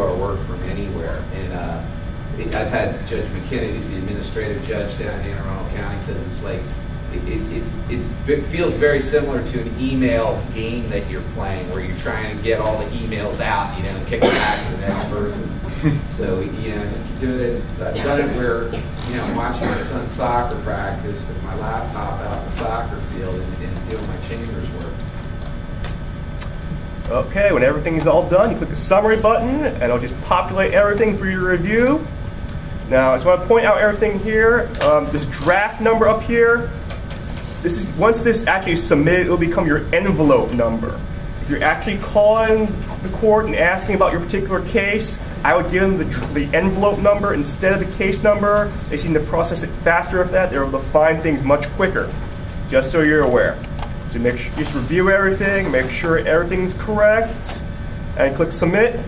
our work from anywhere. And I've had Judge McKinnon, who's the administrative judge down in Anne Arundel County, says it's like, it feels very similar to an email game that you're playing, where you're trying to get all the emails out, you know, and kick it back to the next person. So, you know, you do it. I've done it where, you know, I'm watching my son's soccer practice with my laptop out in the soccer field and doing my chambers work. Okay, when everything's all done, you click the summary button, and it'll just populate everything for your review. Now, I just want to point out everything here. This draft number up here, this is, once this actually is submitted, it will become your envelope number. If you're actually calling the court and asking about your particular case, I would give them the envelope number instead of the case number. They seem to process it faster with that. They're able to find things much quicker, just so you're aware. So make sure, just review everything, make sure everything's correct, and click submit.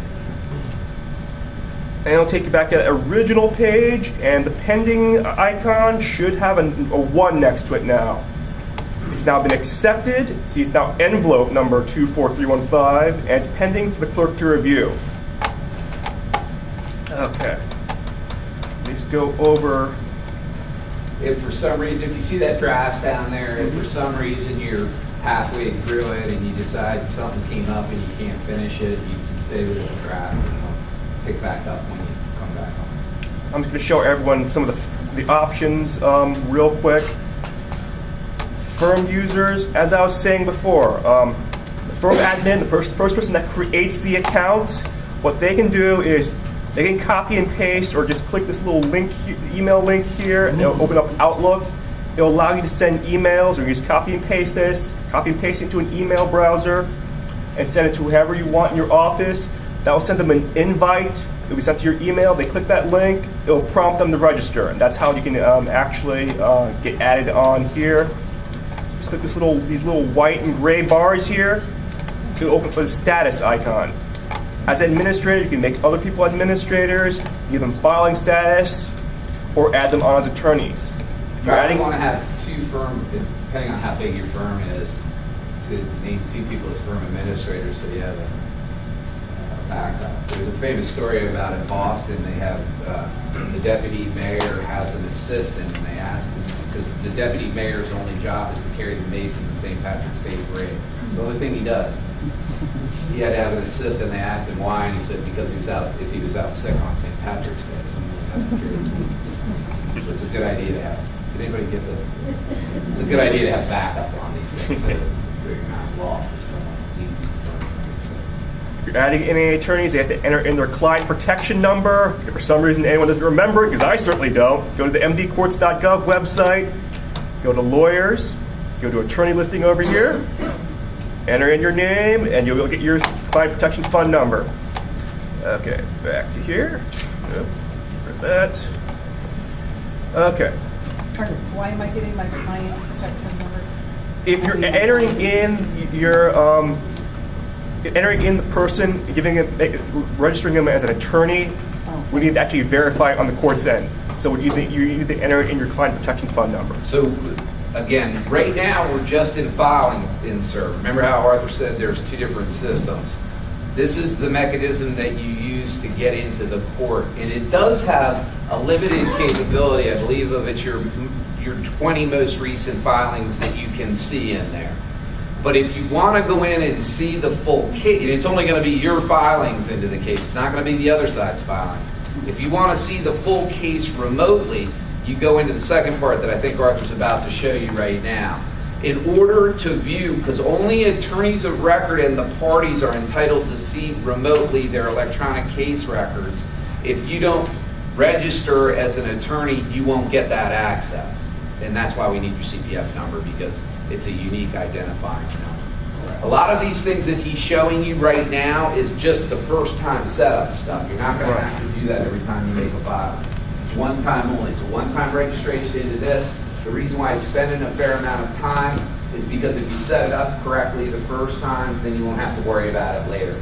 And it'll take you back to the original page, and the pending icon should have a 1 next to it now. It's now been accepted. See, it's now envelope number 24315, and it's pending for the clerk to review. Okay. Let's go over. If for some reason, if you see that draft down there, if for some reason you're halfway through it and you decide something came up and you can't finish it, you can save it as a draft and it'll pick back up when you come back home. I'm just going to show everyone some of the options real quick. Firm users, as I was saying before, the firm admin, the first person that creates the account, what they can do is they can copy and paste or just click this little link, email link here, and it'll open up Outlook. It'll allow you to send emails, or you just copy and paste this, copy and paste it to an email browser, and send it to whoever you want in your office. That will send them an invite. It'll be sent to your email. They click that link. It'll prompt them to register, and that's how you can actually get added on here. Just click these little white and gray bars here to open for the status icon. As an administrator, you can make other people administrators, give them filing status, or add them on as attorneys. If you're adding, want to have 2 firms, depending on how big your firm is, to name 2 people as firm administrators, so you have a backup. There's a famous story about in Boston. They have the deputy mayor has an assistant, and they asked him, because the deputy mayor's only job is to carry the mace in the St. Patrick's Day parade. The only thing he does. He had to have an assistant. They asked him why, and he said because he was out. If he was out sick on St. Patrick's Day, someone would have to carry him. So it's a good idea to have. Did anybody get the? It's a good idea to have backup on these things, so you're not lost if someone needs to. If you're adding any attorneys, they have to enter in their client protection number. If for some reason anyone doesn't remember it, because I certainly don't, go to the mdcourts.gov website, go to lawyers, go to attorney listing over here. Enter in your name, and you'll get your client protection fund number. Okay, back to here. Yep, for that. Okay. So why am I getting my client protection number? If you're entering in your entering in the person, registering them as an attorney, we need to actually verify it on the court's end. So you need to enter in your client protection fund number. So. Again, right now we're just in filing insert. Remember how Arthur said there's 2 different systems. This is the mechanism that you use to get into the court, and it does have a limited capability. I believe of it your 20 most recent filings that you can see in there. But if you want to go in and see the full case, and it's only going to be your filings into the case. It's not going to be the other side's filings. If you want to see the full case remotely, you go into the second part that I think Arthur's about to show you right now. In order to view, because only attorneys of record and the parties are entitled to see remotely their electronic case records, if you don't register as an attorney, you won't get that access. And that's why we need your CPF number, because it's a unique identifying number. A lot of these things that he's showing you right now is just the first time setup stuff. You're not going to have to do that every time you make a filing. One time only. It's a one-time registration into this. The reason why it's spending a fair amount of time is because if you set it up correctly the first time, then you won't have to worry about it later.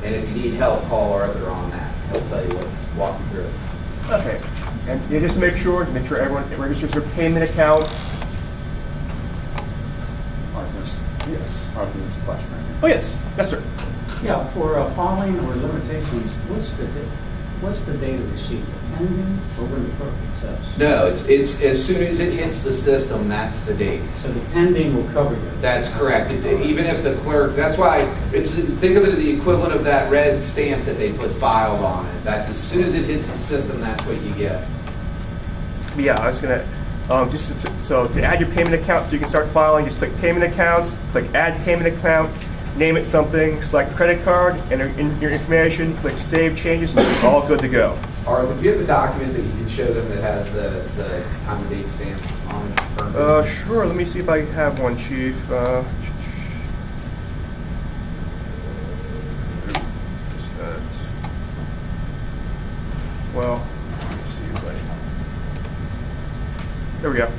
And if you need help, call Arthur on that. He'll tell you what, walk you through it. Okay. And just to make sure everyone registers their payment account. Arthur, yes. Arthur, there's a question right here. Oh yes, yes sir. Yeah, for filing or limitations, what's the date of receipt? Pending or when the clerk accepts? No, it's as soon as it hits the system, that's the date. So the pending will cover you. That's correct. Even if the clerk, that's why think of it as the equivalent of that red stamp that they put filed on it. That's as soon as it hits the system, that's what you get. Yeah, I was gonna so to add your payment account, so you can start filing. Just click payment accounts, click add payment account, name it something, select credit card, enter in your information, click save changes, and you're all good to go. Arthur, do you have a document that you can show them that has the time and date stamp on it? Sure. Let me see if I have one, Chief. Well, let me see if I. There we go.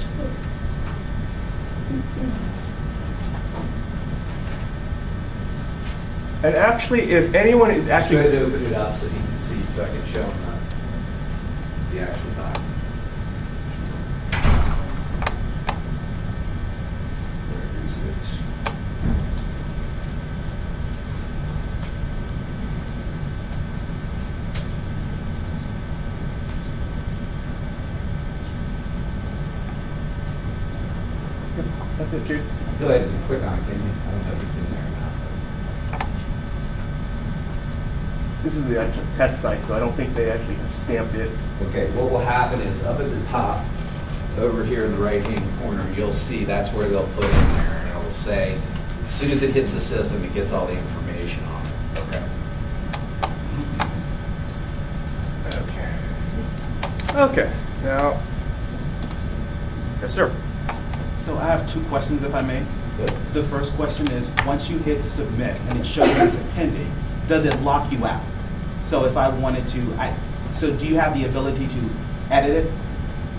And actually, if anyone is Go actually ahead and open it up so you can see, so I can show them the actual document. Where is it? Yep, that's it, Chief. Go ahead and click on it, can you? I don't know if it's in there or not. This is the actual test site, so I don't think they actually have stamped it. Okay, what will happen is up at the top, over here in the right-hand corner, you'll see that's where they'll put in there, and it'll say, as soon as it hits the system, it gets all the information on it. Okay. Okay. Now, yes, sir. So I have two questions, if I may. Good. The first question is, once you hit submit and it shows you the pending, does it lock you out? So if I wanted to, so do you have the ability to edit it?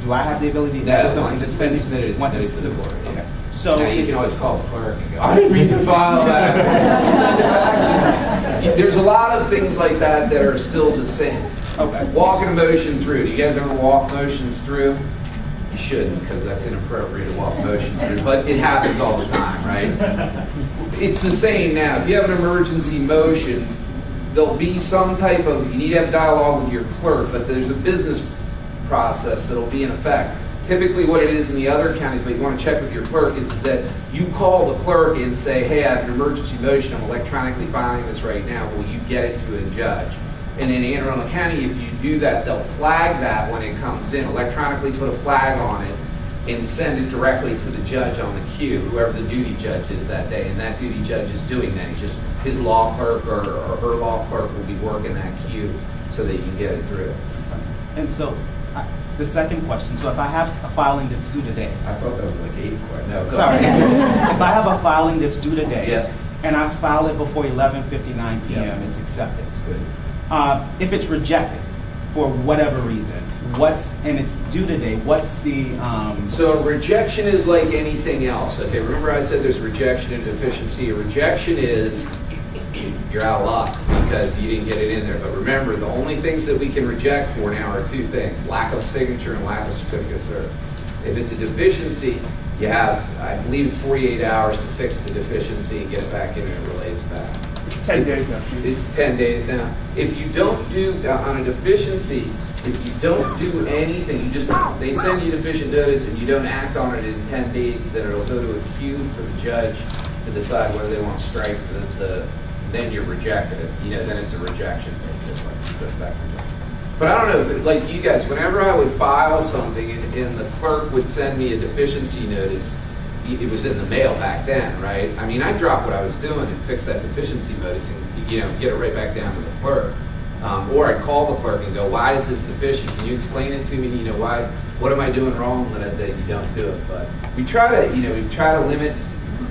Do I have the ability to No, edit once something it's that's been pending? submitted, it's Once submitted to the board. Okay. Yeah. So Now you it- can always call the clerk and go, I didn't mean to file that. There's a lot of things like that that are still the same. Okay. Walking a motion through. Do you guys ever walk motions through? You shouldn't, because that's inappropriate to walk motion through, but it happens all the time, right? It's the same now. If you have an emergency motion, there'll be some type of, you need to have dialogue with your clerk, but there's a business process that'll be in effect. Typically what it is in the other counties, but you want to check with your clerk, is that you call the clerk and say, hey, I have an emergency motion, I'm electronically filing this right now, will you get it to a judge? And in Anne Arundel County, if you do that, they'll flag that when it comes in, electronically put a flag on it, and send it directly to the judge on the queue, whoever the duty judge is that day. And that duty judge is doing that. He's just, his law clerk or her law clerk will be working that queue so that you can get it through. And so the second question, so if I have a filing that's due today, I thought that was like 8 questions. No, go sorry, ahead. if I have a filing that's due today, Yeah. and I file it before 11:59 p.m., Yeah. it's accepted. Good. If it's rejected for whatever reason, and it's due today, what's the, So a rejection is like anything else. Okay, remember I said there's rejection and deficiency. A rejection is you're out of luck because you didn't get it in there. But remember, the only things that we can reject for now are 2 things: lack of signature and lack of certificate of service. If it's a deficiency, you have, I believe it's 48 hours to fix the deficiency and get it back in and it relates back. It's 10 days now, Chief. It's 10 days now. If you don't do, on a deficiency, if you don't do anything, they send you deficient notice and you don't act on it in 10 days, then it'll go to a queue for the judge to decide whether they want to strike then you're rejected it. Then it's a rejection, basically. So it's back rejection. But I don't know if it's like you guys, whenever I would file something and the clerk would send me a deficiency notice, it was in the mail back then, right? I mean, I'd drop what I was doing and fix that deficiency notice and, get it right back down to the clerk. Or I'd call the clerk and go, why is this deficient? Can you explain it to me? What am I doing wrong that you don't do it? But we try to limit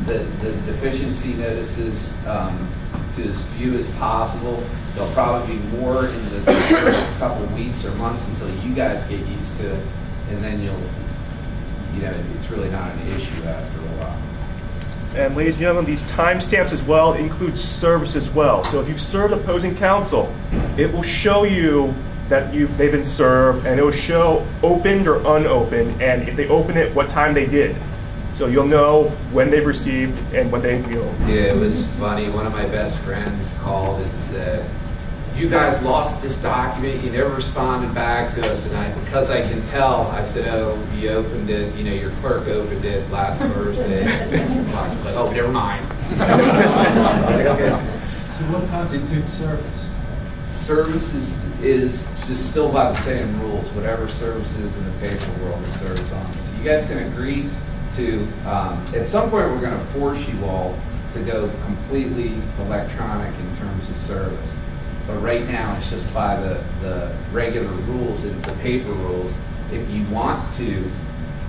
the deficiency notices to as few as possible. There'll probably be more in the first couple of weeks or months until you guys get used to it, and then it's really not an issue after a while. And ladies and gentlemen, these timestamps as well include service as well. So if you've served opposing counsel, it will show you that they've been served, and it will show opened or unopened, and if they open it, what time they did. So you'll know when they've received and when they, Yeah, it was funny. One of my best friends called and said, "You guys lost this document. You never responded back to us." And because I can tell, I said, "Oh, you opened it. Your clerk opened it last Thursday at 6 o'clock." Like, "Oh, never mind." Like, okay. So what constitutes service? Service is just still by the same rules. Whatever service is in the paper world is service on. So you guys can agree to, at some point we're going to force you all to go completely electronic in terms of service. But right now it's just by the regular rules, the paper rules. If you want to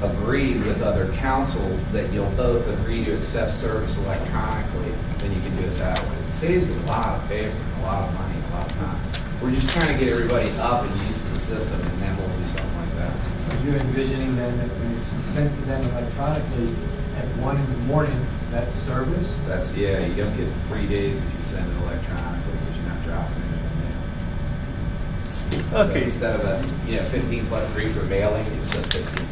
agree with other council that you'll both agree to accept service electronically, then you can do it that way. It saves a lot of paper, a lot of money, a lot of time. We're just trying to get everybody up and used to the system, and then we'll do something like that. Are you envisioning then that when it's sent to them electronically at 1 in the morning, that's service? That's, yeah, you don't get 3 days if you send it electronically because you're not dropping it in the mail. Okay. So instead of a 15 plus 3 for mailing, it's just 15.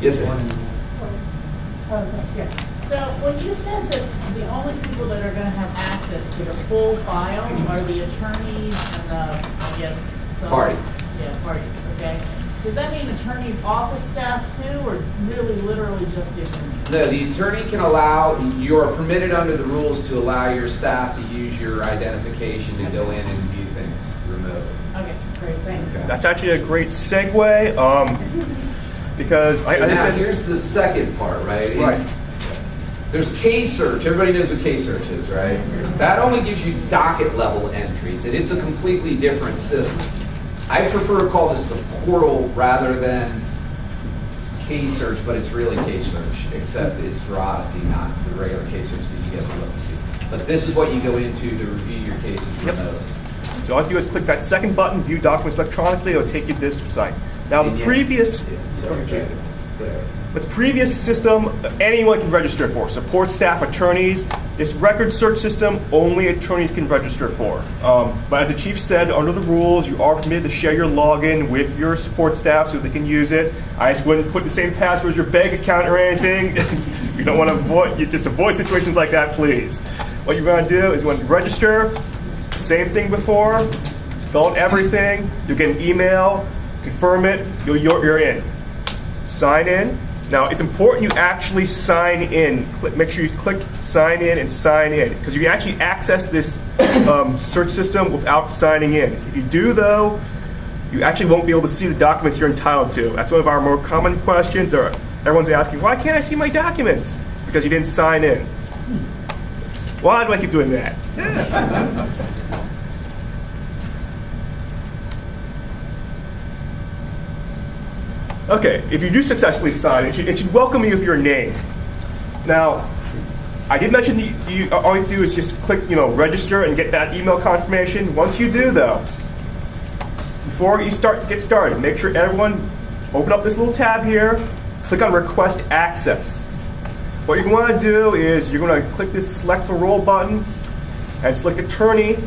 Yes, sir. 1 in the morning. Thanks, yeah. So when you said that the only people that are going to have access to the full file are the attorneys and the, I guess, some... Party. Yeah, parties, okay. Does that mean attorneys' office staff too, or really literally just the attorneys? No, the attorney can allow, you are permitted under the rules to allow your staff to use your identification to go in and view things remotely. Okay, great, thanks. Okay. that's actually a great segue, because So I now said, here's the second part, right? Right. There's case search. Everybody knows what case search is, right? That only gives you docket level entries, and it's a completely different system. I prefer to call this the portal rather than case search, but it's really case search, except it's for Odyssey, not the regular case search that you get to look into. But this is what you go into to review your cases remotely. so all you do is click that second button, view documents electronically, it'll take you to this site. Now And the yet- previous, Yeah, sorry, Jay. with the previous system, anyone can register for. Support staff, attorneys. This record search system, only attorneys can register for. But as the chief said, under the rules, you are permitted to share your login with your support staff so they can use it. I just wouldn't put the same password as your bank account or anything. You don't want to avoid situations like that, please. What you're going to do is you want to register. Same thing before. Fill out everything. You'll get an email. Confirm it. You're in. Sign in. Now, it's important you actually sign in. Make sure you click sign in and sign in, because you can actually access this search system without signing in. If you do, though, you actually won't be able to see the documents you're entitled to. That's one of our more common questions. Everyone's asking, why can't I see my documents? Because you didn't sign in. Why do I keep doing that? Okay, if you do successfully sign, it should welcome you with your name. Now, I did mention that all you do is just click, register and get that email confirmation. Once you do, though, before you get started, make sure everyone open up this little tab here, click on Request Access. What you're going to do is you're going to click this Select the Role button and select Attorney.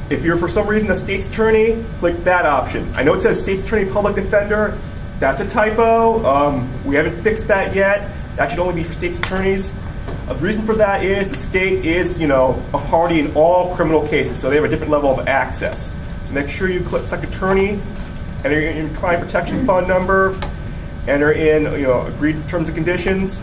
If you're for some reason a state's attorney, click that option. I know it says State's Attorney Public Defender. That's a typo. We haven't fixed that yet. That should only be for state's attorneys. The reason for that is the state is, a party in all criminal cases, so they have a different level of access. So make sure you click Select Attorney, enter in your Client Protection Fund number, enter in, agreed terms and conditions.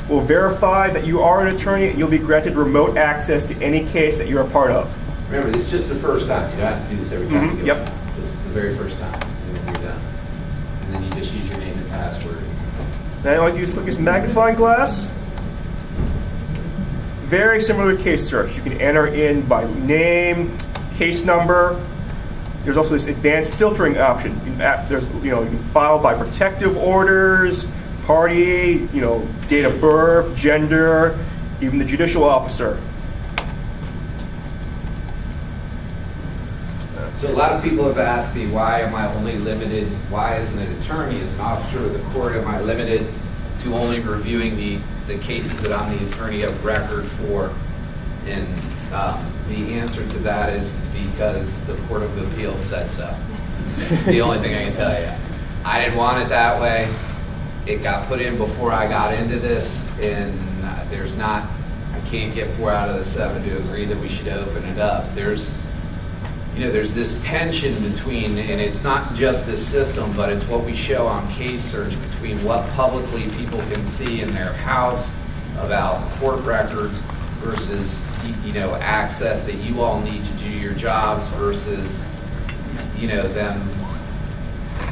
We'll verify that you are an attorney, and you'll be granted remote access to any case that you're a part of. Remember, this is just the first time. You don't have to do this every time. Mhm, you go. yep. This is the very first time, and then you're done. And then you just use your name and password. Then all you do is click this magnifying glass. Very similar to case search. You can enter in by name, case number. There's also this advanced filtering option. You can file by protective orders, party, date of birth, gender, even the judicial officer. So a lot of people have asked me, why am I only limited, why as an attorney, as an officer of the court, am I limited to only reviewing the cases that I'm the attorney of record for? And the answer to that is because the Court of Appeals said so. The only thing I can tell you. I didn't want it that way. it got put in before I got into this, and I can't get 4 out of the 7 to agree that we should open it up. There's this tension between, and it's not just this system, but it's what we show on case search between what publicly people can see in their house about court records versus, access that you all need to do your jobs versus, them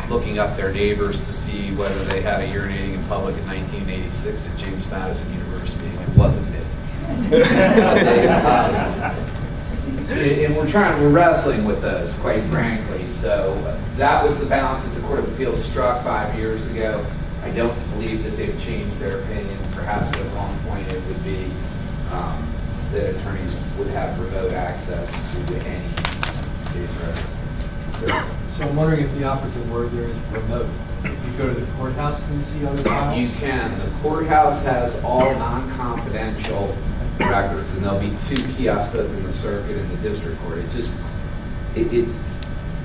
looking up their neighbors to see whether they had a urinating in public in 1986 at James Madison University, and it wasn't me. And we're wrestling with those, quite frankly. So that was the balance that the Court of Appeals struck 5 years ago. I don't believe that they've changed their opinion. Perhaps at one point it would be that attorneys would have remote access to any case record. So I'm wondering if the operative word there is remote. If you go to the courthouse, can you see other files? You can. The courthouse has all non-confidential records, and there'll be 2 kiosks both in the circuit and the district court.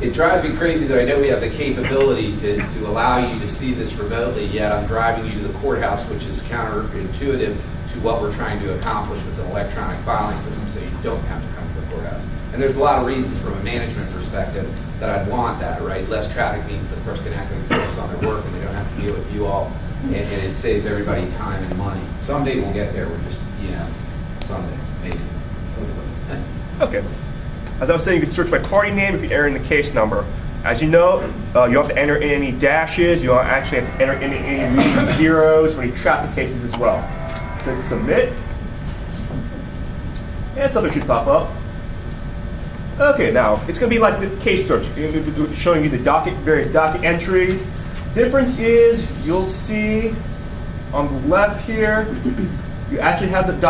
It drives me crazy that I know we have the capability to allow you to see this remotely, yet I'm driving you to the courthouse, which is counterintuitive to what we're trying to accomplish with an electronic filing system, so you don't have to come to the courthouse. And there's a lot of reasons from a management perspective that I'd want that, right? Less traffic means the person can actually focus on their work and they don't have to deal with you all, and it saves everybody time and money. Someday we'll get there. We're just, someday, maybe. Okay. As I was saying, you can search by party name if you enter in the case number. As you know, you don't have to enter in any dashes. You don't actually have to enter in any leading zeros for any traffic cases as well. So hit submit. And something should pop up. Okay, now, it's going to be like the case search. Showing you the various docket entries. Difference is, you'll see on the left here, you actually have the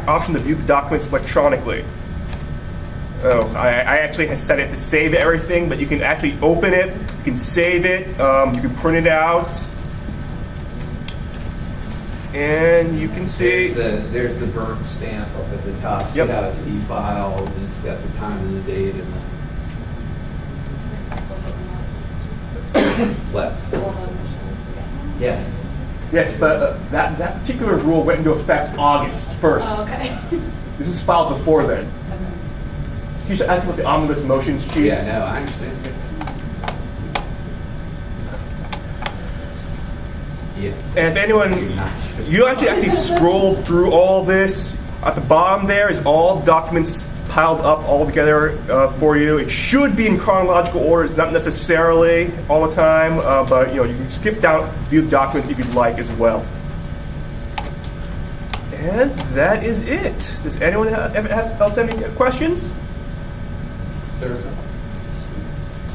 option to view the documents electronically. Oh, I actually have set it to save everything, but you can actually open it, you can save it, you can print it out, and you can see... There's the burnt stamp up at the top. Yep. See how it's e-filed, and it's got the time and the date and the... What? Yes. Yes, but that particular rule went into effect August 1st. Oh, okay. This was filed before then. You should ask about the omnibus motions, Chief. Yeah, no, I understand. Yeah. And if anyone, you actually scroll through all this. At the bottom there is all documents piled up all together for you. It should be in chronological order. It's not necessarily all the time, but you can skip down, view the documents if you'd like as well. And that is it. Does anyone else have any questions? Sarah?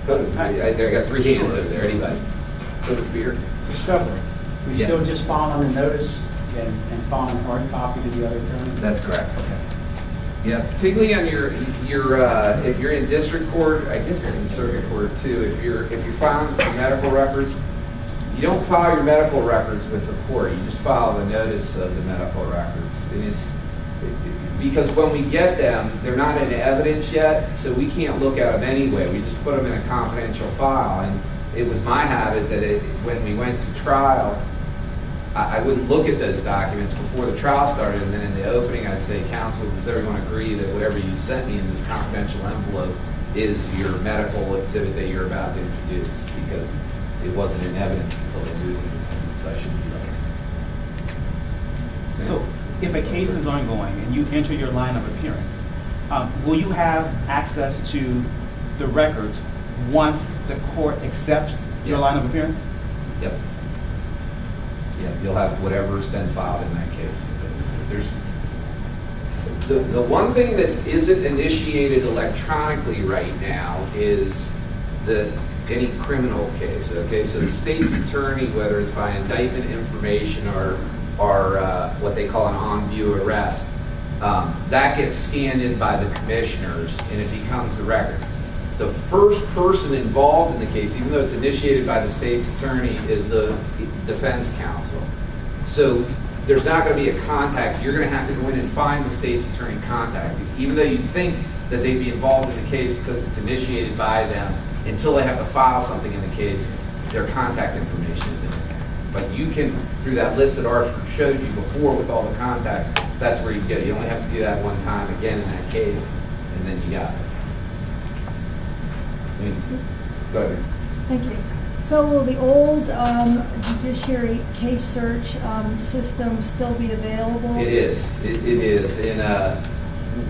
I got 3 hands over there. Anybody? For the beer? Discovery. We Yeah. still just filing the notice and filing a hard copy to the other attorney? That's correct. Okay. Yeah, particularly on your if you're in district court, I guess it's in circuit court too. If you're filing for medical records, you don't file your medical records with the court. You just file the notice of the medical records, and because when we get them, they're not in evidence yet, so we can't look at them anyway. We just put them in a confidential file, and it was my habit that when we went to trial, I wouldn't look at those documents before the trial started, and then in the opening I'd say, counsel, does everyone agree that whatever you sent me in this confidential envelope is your medical exhibit that you're about to introduce, because it wasn't in evidence until they moved it in the session. So if a case is ongoing and you enter your line of appearance, will you have access to the records once the court accepts your line of appearance? Yep. Yeah, you'll have whatever's been filed in that case. There's the one thing that isn't initiated electronically right now is any criminal case. Okay, so the state's attorney, whether it's by indictment information or what they call an on-view arrest, that gets scanned in by the commissioners and it becomes the record. The first person involved in the case, even though it's initiated by the state's attorney, is the defense counsel. So there's not going to be a contact. You're going to have to go in and find the state's attorney contact. Even though you think that they'd be involved in the case because it's initiated by them, until they have to file something in the case, their contact information is in there. But you can, through that list that Arthur showed you before with all the contacts, that's where you go. You only have to do that one time again in that case, and then you got it. Go ahead. Thank you. So will the old judiciary case search system still be available? It is. It is. And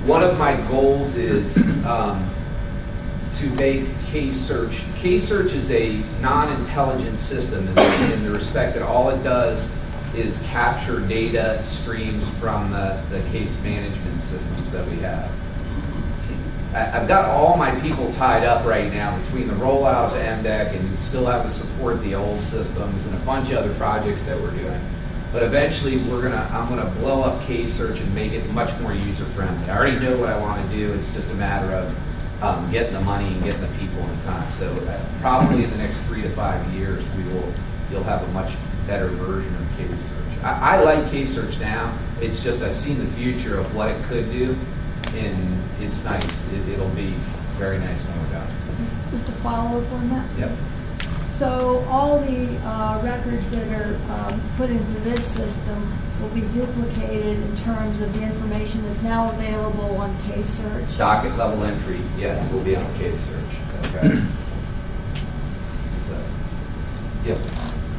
one of my goals is to make case search. Case search is a non-intelligent system in the respect that all it does is capture data streams from the case management systems that we have. I've got all my people tied up right now between the rollout of MDEC and still have to support the old systems and a bunch of other projects that we're doing. But eventually I'm gonna blow up case search and make it much more user friendly. I already know what I want to do. It's just a matter of getting the money and getting the people in time. So probably in the next 3 to 5 years, you'll have a much better version of case search. I like case search now. It's just I've seen the future of what it could do. And it's nice. It'll be very nice when we're done. Just to follow up on that. Yep. So all the records that are put into this system will be duplicated in terms of the information that's now available on case search? Docket level entry, yes, will be on case search. Okay. So, yes.